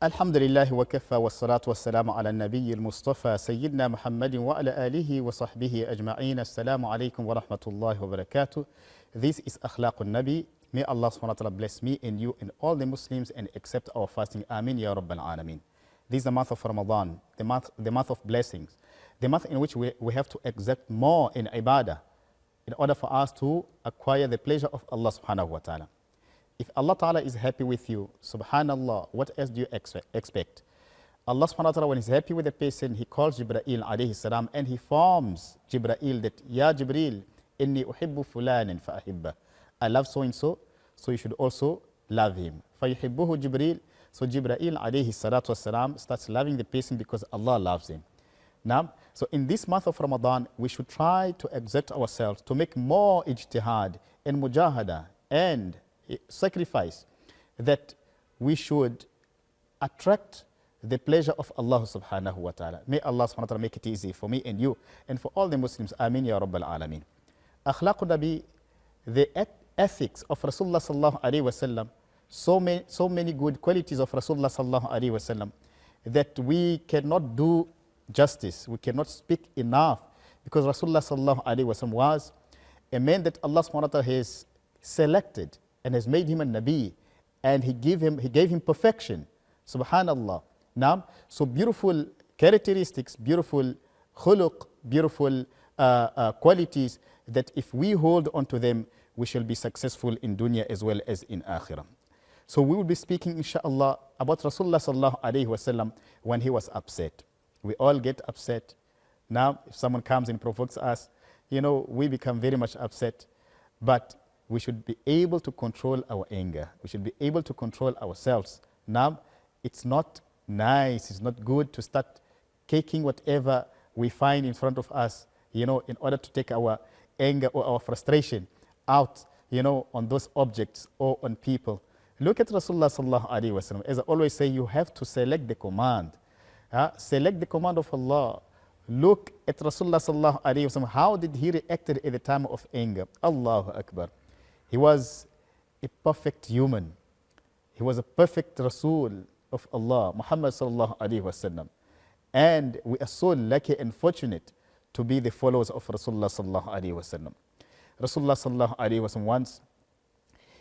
الحمد لله وكفى والصلاة والسلام على النبي المصطفى سيدنا محمد وعلى آله وصحبه أجمعين. Assalamu alaikum wa rahmatullahi wa barakatuh. This is Akhlaqun Nabi. May Allah subhanahu wa ta'ala bless me and you and all the Muslims and accept our fasting. Amin ya Rabbal Alameen. This is the month of Ramadan, the month of blessings, the month in which we have to exact more in ibadah in order for us to acquire the pleasure of Allah subhanahu wa ta'ala. If Allah Ta'ala is happy with you, subhanallah, what else do you expect? Allah subhanahu wa ta'ala, when he's happy with a person, he calls Jibreel alayhi salam and he forms Jibreel that, Ya Jibreel, inni uhibbu fulanin fa'ahibba. I love so and so, so you should also love him. Fayuhibbuhu Jibreel. So Jibreel alayhi salatu wasalam starts loving the person because Allah loves him. Now, so in this month of Ramadan, we should try to exert ourselves to make more ijtihad and mujahada and sacrifice, that we should attract the pleasure of Allah subhanahu wa ta'ala. May Allah subhanahu wa ta'ala make it easy for me and you and for all the Muslims. Amin ya Rabbal Alameen. Akhlaqun Nabi, the ethics of Rasulullah sallallahu alayhi wa sallam, so many good qualities of Rasulullah sallallahu alayhi wa sallam that we cannot do justice, we cannot speak enough, because Rasulullah sallallahu alayhi wa sallam was a man that Allah subhanahu wa ta'ala has selected and has made him a Nabi, and he gave him perfection. Subhanallah. Now, so beautiful characteristics, beautiful khuluq, beautiful qualities that if we hold on to them, we shall be successful in dunya as well as in akhirah. So we will be speaking, inshallah, about Rasulullah sallallahu alayhi wa sallam when he was upset. We all get upset. Now, if someone comes and provokes us, we become very much upset. But we should be able to control our anger. We should be able to control ourselves. Now, it's not nice, it's not good to start taking whatever we find in front of us, in order to take our anger or our frustration out, on those objects or on people. Look at Rasulullah sallallahu alaihi wasallam. As I always say, you have to select the command. Select the command of Allah. Look at Rasulullah sallallahu alaihi wasallam. How did he react at the time of anger? Allahu Akbar. He was a perfect human. He was a perfect Rasul of Allah, Muhammad sallallahu alaihi wasallam. And we are so lucky and fortunate to be the followers of Rasulullah sallallahu alaihi wasallam. Rasulullah sallallahu alaihi wasallam, once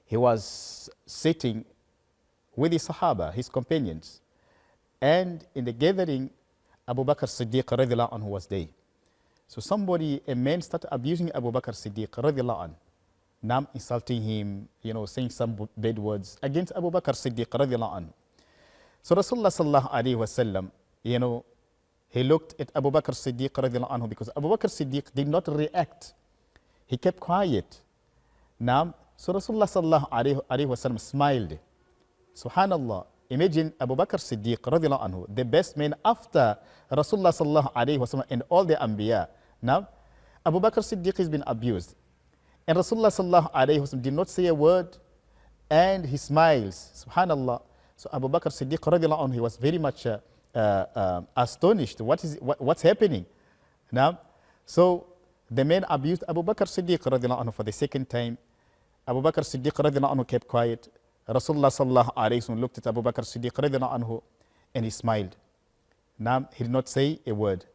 he was sitting with his Sahaba, his companions, and in the gathering, Abu Bakr Siddiq radiallahu anhu was there. So a man started abusing Abu Bakr Siddiq radiallahu anhu. Now insulting him, saying some bad words against Abu Bakr Siddiq radiallahu anhu. So Rasulullah sallallahu alayhi wa sallam, he looked at Abu Bakr Siddiq radiallahu anhu, because Abu Bakr Siddiq did not react. He kept quiet. Now, so Rasulullah sallallahu alayhi wa sallam smiled. Subhanallah. Imagine Abu Bakr Siddiq radiallahu anhu, the best man after Rasulullah sallallahu alayhi wa sallam and all the Anbiya. Now, Abu Bakr Siddiq has been abused. And Rasulullah sallallahu alayhi wa sallam did not say a word, and he smiles. Subhanallah. So Abu Bakr Siddiq radiallahu anhu, he was very much astonished. What's happening? Now, so the man abused Abu Bakr Siddiq radiallahu anhu for the second time. Abu Bakr Siddiq radiallahu anhu kept quiet. Rasulullah sallallahu alayhi wa sallam looked at Abu Bakr Siddiq radiallahu anhu and he smiled. Now, he did not say a word.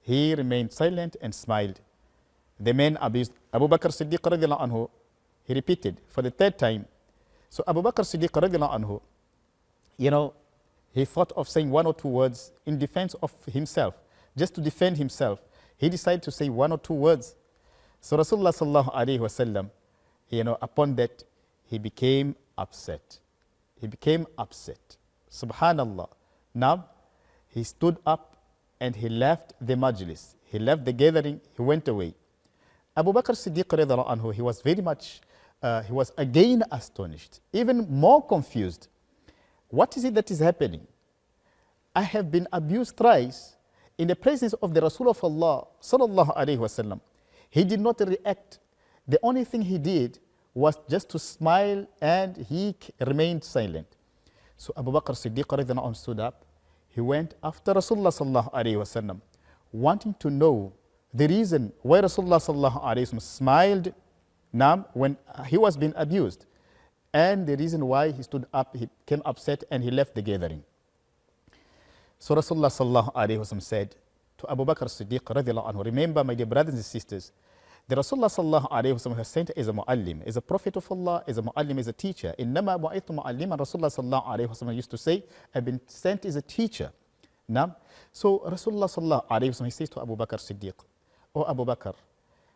He remained silent and smiled. The man abused Abu Bakr Siddiq radiallahu anhu. He repeated for the third time. So Abu Bakr Siddiq radiallahu anhu, he thought of saying one or two words in defense of himself, just to defend himself. He decided to say one or two words. So Rasulullah sallallahu alayhi wa sallam, upon that, he became upset. He became upset. Subhanallah. Now, he stood up and he left the majlis. He left the gathering. He went away. Abu Bakr Siddiq radiallahu anhu, he was very much, he was again astonished, even more confused. What is it that is happening? I have been abused thrice in the presence of the Rasul of Allah sallallahu alayhi wa sallam. He did not react. The only thing he did was just to smile, and he remained silent. So Abu Bakr Siddiq radiallahu anhu stood up. He went after Rasulullah sallallahu alayhi wa sallam, wanting to know the reason why Rasulullah sallallahu alayhi wa sallam smiled now when he was being abused. And the reason why he stood up, he became upset and he left the gathering. So Rasulullah sallallahu alayhi wa sallam said to Abu Bakr Siddiq radiallahu anhu, remember my dear brothers and sisters, the Rasulullah sallallahu alayhi wa sallam has sent as a mu'allim, as a prophet of Allah, as a mu'allim, as a teacher. Innama bu'aytu mu'alliman, Rasulullah sallallahu alayhi wa sallam used to say, I've been sent as a teacher. Now, so Rasulullah sallallahu alayhi wa sallam, he says to Abu Bakr Siddiq, oh Abu Bakr,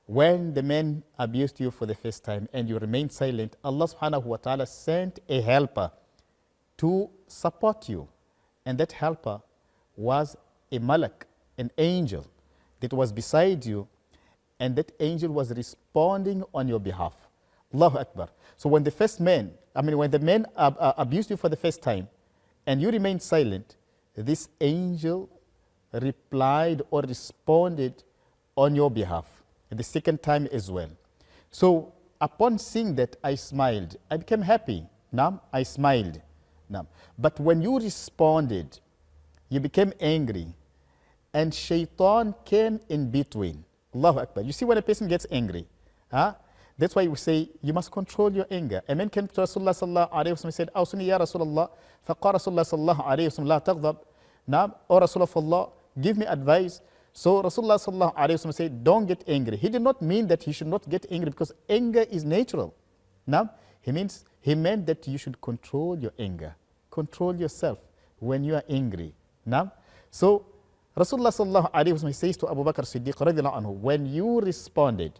when the men abused you for the first time and you remained silent, Allah subhanahu wa ta'ala sent a helper to support you. And that helper was a malak, an angel that was beside you, and that angel was responding on your behalf. Allahu Akbar. So when when the men abused you for the first time and you remained silent, this angel replied or responded on your behalf. And the second time as well. So upon seeing that, I smiled. I became happy. Now I smiled. Now, but when you responded, you became angry, and shaitan came in between. Allahu Akbar. You see, when a person gets angry, that's why we say you must control your anger. A man came to Rasulullah sallallahu alayhi wa sallam and said, Awsuni ya Rasulullah, faqala Rasulullah sallallahu alayhi wa sallam, la taghdab. Now, O Rasulullah, give me advice. So Rasulullah sallallahu alayhi wa sallam said, don't get angry. He did not mean that he should not get angry, because anger is natural. Now, he meant that you should control your anger. Control yourself when you are angry. Now, so Rasulullah sallallahu alayhi wa sallam says to Abu Bakr Siddiq radiallahu anhu, when you responded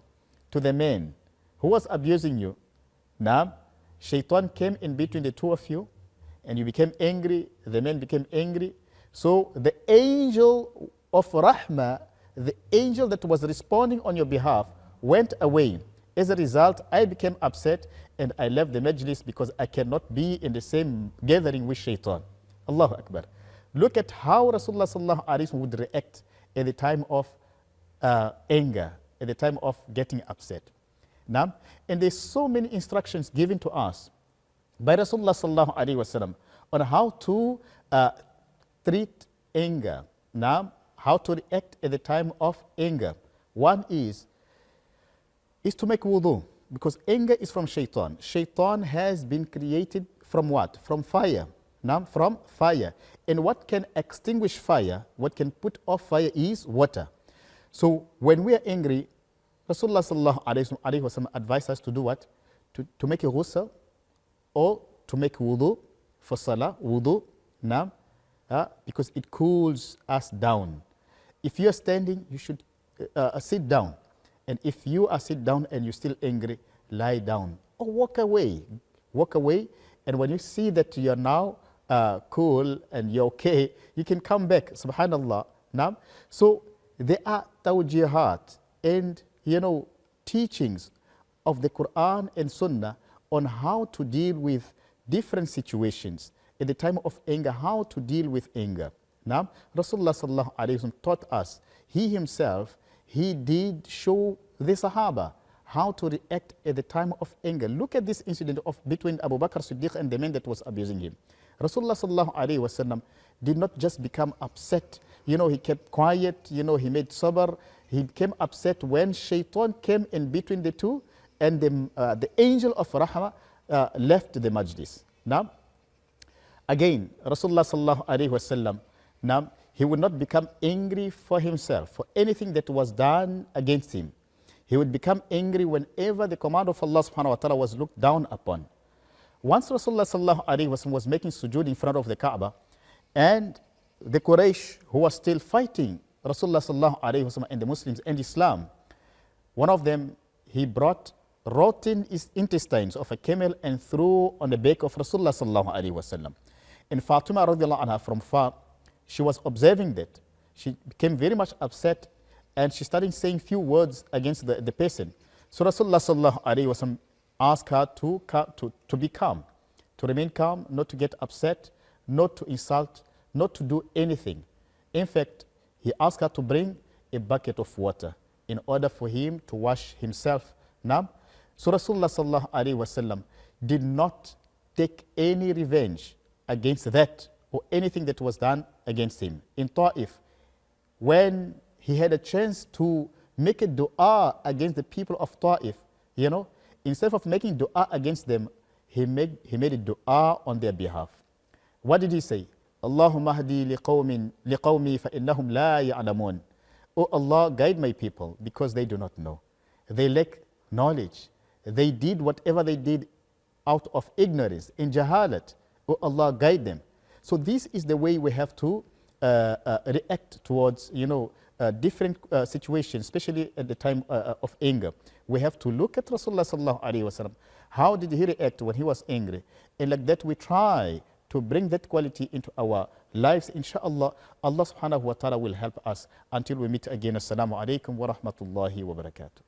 to the man who was abusing you, now shaitan came in between the two of you, and you became angry, the man became angry. So the angel of Rahmah, the angel that was responding on your behalf, went away. As a result, I became upset and I left the majlis because I cannot be in the same gathering with shaitan. Allahu Akbar. Look at how Rasulullah sallallahu alaihi wasallam would react at the time of anger, at the time of getting upset. Now, and there's so many instructions given to us by Rasulullah sallallahu alaihi wasallam on how to treat anger. Now, how to react at the time of anger. One is to make wudu, because anger is from shaitan. Shaitan has been created from what? From fire. Now, from fire. And what can extinguish fire, what can put off fire is water. So when we are angry, Rasulullah sallallahu alayhi wa sallam advised us to do what? To make a ghusl, or to make wudu for salah, wudu, now, because it cools us down. If you are standing, you should sit down. And if you are sit down and you're still angry, lie down or walk away. Walk away. And when you see that you're now cool and you're okay, you can come back. Subhanallah. Now, so there are tawjihat and teachings of the Quran and Sunnah on how to deal with different situations at the time of anger, how to deal with anger. Now, Rasulullah sallallahu alayhi wa sallam taught us. He himself, he did show the Sahaba how to react at the time of anger. Look at this incident between Abu Bakr Siddiq and the man that was abusing him. Rasulullah sallallahu alayhi wa sallam did not just become upset. He kept quiet. He made sabr. He became upset when shaitan came in between the two, and the angel of Rahmah left the majlis. Now, again, Rasulullah sallallahu alayhi wa sallam, now, he would not become angry for himself, for anything that was done against him. He would become angry whenever the command of Allah subhanahu wa ta'ala was looked down upon. Once Rasulullah sallallahu alayhi wa sallam was making sujood in front of the Kaaba, and the Quraysh who was still fighting Rasulullah sallallahu alayhi wa sallam and the Muslims and Islam, one of them, he brought rotten intestines of a camel and threw on the back of Rasulullah sallallahu alayhi wa sallam. And Fatima radiallahu anha from far, she was observing that. She became very much upset, and she started saying few words against the person. So Rasulullah sallallahu alayhi wa sallam asked her to be calm, to remain calm, not to get upset, not to insult, not to do anything. In fact, he asked her to bring a bucket of water in order for him to wash himself. Now, so Rasulullah sallallahu alayhi wa sallam did not take any revenge against that or anything that was done against him. In Ta'if, when he had a chance to make a dua against the people of Ta'if, instead of making dua against them, he made a dua on their behalf. What did he say? Allahumma hadi liqawmi fa innahum la ya'lamun. Oh Allah, guide my people because they do not know. They lack knowledge. They did whatever they did out of ignorance, in jahalat. Oh Allah, guide them. So this is the way we have to react towards, different situations, especially at the time of anger. We have to look at Rasulullah sallallahu alaihi wasallam. How did he react when he was angry? And like that, we try to bring that quality into our lives. Inshallah, Allah subhanahu wa ta'ala will help us until we meet again. Assalamu alaikum wa rahmatullahi wa barakatuh.